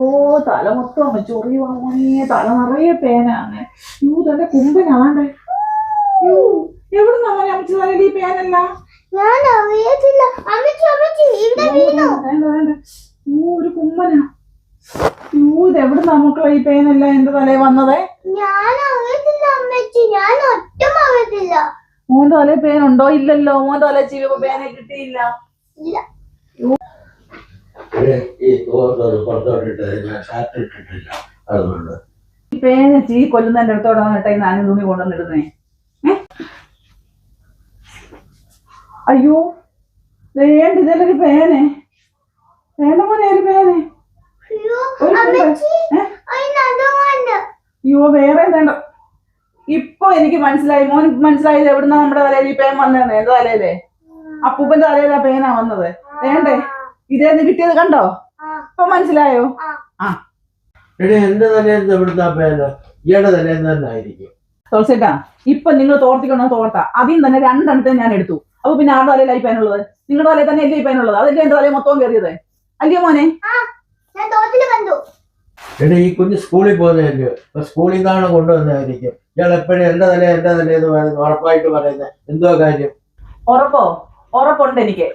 ഓ തല മൊത്തം അങ്ങ് ചൊറിയുവാണേ, തല നിറയെ പേനാണ്. യൂ തന്റെ കുമ്പനാണ്ടേ. യൂ എവിടുന്നാ മോനെ അമ്മച്ചി തലയിൽ ഈ പേനല്ല? ഞാൻ അറിയത്തില്ല. അമ്മച്ചി അമ്മച്ചി ഇവിടെ വീണു. വേണ്ട വേണ്ട. യൂ ഒരു കുമ്പനാ. യൂ ഇത് എവിടുന്നാ മക്കളെ ഈ പേനല്ല എന്റെ തലയിൽ വന്നത്? ഞാൻ അറിയത്തില്ല അമ്മച്ചി, ഞാൻ ഒട്ടും അറിയത്തില്ല. മോന്റെ തലയിൽ പേനുണ്ടോ? ഇല്ലല്ലോ. മോന്റെ തലയിൽ ചീവ പേനെ കിട്ടിയില്ല. ഇല്ല. ഈ പുറത്തോട്ടിട്ട് ഞാൻ ഷർട്ട് ഇട്ടിട്ടില്ല, അതുകൊണ്ട് ഈ പേന ചീ കൊല്ലുന്നതിന്റെ അടുത്തോടെ വന്നിട്ട് നാനും തുണി കൊണ്ടുവന്നിടുന്നേ. അയ്യോ വേണ്ട, ഇതല്ലൊരു പേനെ. വേണ്ട മോനെ ഒരു പേനെ. അയ്യോ വേറെ വേണ്ട. ഇപ്പൊ എനിക്ക് മനസ്സിലായി. മോൻ മനസ്സിലായത് എവിടുന്നാ നമ്മുടെ തലയിൽ ഈ പേൻ വന്നേന്ന്? എന്റെ തലയിലേ അപ്പൂപ്പന്റെ തലയിൽ ആ പേനാ വന്നത്. വേണ്ടേ ഇതേന്ന് കിട്ടിയത് കണ്ടോ? ഇപ്പൊ മനസ്സിലായോ? ആ എന്റെ തലേന്ന് എവിടുന്ന പേന? ഇയാളുടെ തലേന്ന് തന്നെ ആയിരിക്കും. തുളസിട്ടാ ഇപ്പൊ നിങ്ങൾ തോർത്തിക്കൊണ്ടോ തോർത്ത അതിൽ തന്നെ രണ്ടെണ്ണത്തെ ഞാൻ എടുത്തു. അപ്പൊ പിന്നെ ആരുടെ തലയിലായി പേനുള്ളത്? നിങ്ങളുടെ തലയിൽ തന്നെ അല്ലേ ഈ പേനുള്ളത്? അതല്ലേ എന്റെ തലയിൽ മൊത്തം കയറിയത് അല്ലയോ മോനെ? എടാ ഈ കുഞ്ഞ് സ്കൂളിൽ പോകുന്നതല്ലയോ, സ്കൂളിൽ നിന്നാണ് കൊണ്ടുവന്നതായിരിക്കും. ഇയാൾ എപ്പോഴും എന്റെ തലേന്ന് പറയുന്നത് ഉറപ്പായിട്ട് പറയുന്നത് എന്തോ കാര്യം? ഉറപ്പുണ്ട് എനിക്ക്.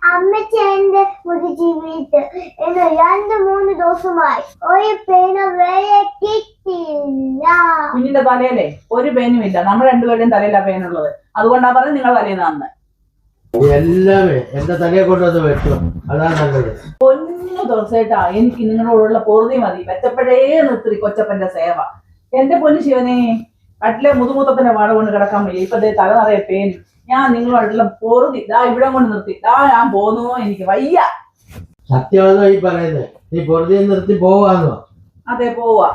അമ്മച്ചി എന്റെ ഒരു ജീവിട്ട് 2-3 ദിവസമായി ഒരു പേന വരെ കിട്ടിയില്ല. കുഞ്ഞിന്റെ തലയിലേ ഒരു പേനും ഇല്ല. നമ്മൾ രണ്ടുപേരുടെയും തലയിലാ പേനുള്ളത്. അതുകൊണ്ടാ പറഞ്ഞത് നിങ്ങളുടെ തലയിൽ നിന്ന് എല്ലാമേ എന്റെ തലയെ കൊണ്ടുവന്ന് വെച്ചു. അതാ നല്ലത്. പൊന്നു തുളസേട്ടാ, എനിക്ക് നിങ്ങളോടുള്ള പൊറുതി മതി. വെച്ചപ്പോഴേ നിർത്തി കൊച്ചപ്പന്റെ സേവ. എന്റെ പൊന്നു ശിവനെ, കട്ടിലെ മുതുമുത്തപ്പന്റെ വാട കൊണ്ട് കിടക്കാൻ വയ്യ. ഇപ്പൊ തല നിറയെ പേൻ. ഞാൻ നിങ്ങളോടുള്ള പൊറുതി ദാ ഇവിടെ കൊണ്ട് നിർത്തി. ഞാൻ പോന്നു, എനിക്ക് വയ്യ. സത്യമാണോ ഈ പറയുന്നത്? നീ പൊറുതി നിർത്തി പോവാന്നോ? അതെ പോവാ.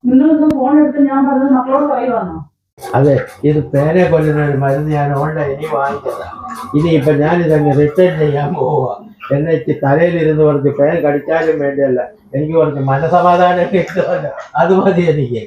നിങ്ങളിന്ന് ഫോൺ എടുത്ത് ഞാൻ പറഞ്ഞത് മക്കളോട് പറയുവാന്നോ? അതെ, ഇത് പേനെ കൊല്ലുന്ന ഒരു മരുന്ന് ഞാൻ ഓൺലൈനിൽ വാങ്ങിച്ചതാ. ഇനിയിപ്പൊ ഞാനിതങ്ങ് റിട്ടേൺ ചെയ്യാൻ പോവാ. എന്നെ തലയിലിരുന്ന് കുറച്ച് പേൻ കടിച്ചാലും വേണ്ടിയല്ല, എനിക്ക് കുറച്ച് മനസമാധാനം കിട്ടുമല്ലോ, അത് മതി എനിക്ക്.